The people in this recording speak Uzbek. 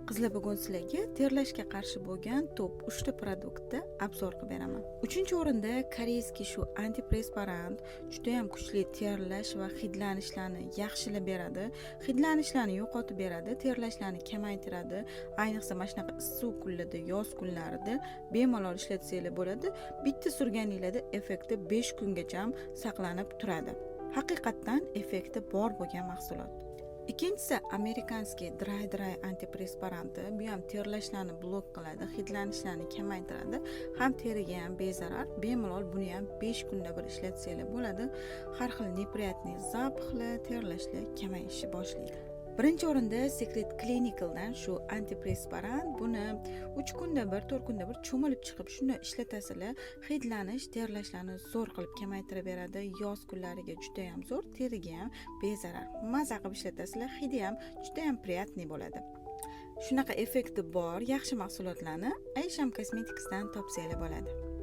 Qizlar, bugun sizlarga terlashga qarshi bo'lgan top 3 ta produktni obzor qilib beraman. 3-o'rinda koreyskiy shu antiperspirant juda ham kuchli terlash va hidlanishlarni yaxshilab beradi. Hidlanishlarni yo'qotib beradi, terlashlarni kamaytiradi. Ayniqsa mana shunaqa issiq kunlarda, yoz kunlarida bemalol ishlatsanglar bo'ladi. Bitta surganinglarda effekti 5 kungacha ham saqlanib turadi. Haqiqatdan effekti bor bo'lgan mahsulot. Ikkinchisi amerikanskiy dry antiperspiranti. Bu ham terlashlarni blok qiladi, hidlanishlarni kamaytiradi, ham teriga ham bezarar. Bemalol buni ham 5 kunda bir ishlatsanglar bo'ladi. Har xil неприятный запахlar, terlashlar kamayishni boshlaydi. Birinchi o'rinda Secret Clinical'dan shu antiperspirant. Buni 3 kunda bir, 4 kunda bir cho'milib chiqib shuni ishlatasizlar. Hidlanish, terlashlarni zo'r qilib kamaytirib beradi. Yoz kunlariga juda ham zo'r, teriga ham bezarar. Maza qilib ishlatasizlar, hidi ham juda ham приятный bo'ladi. Shunaqa effekti bor yaxshi mahsulotlarni Aisham Cosmetics'dan topsanglar bo'ladi.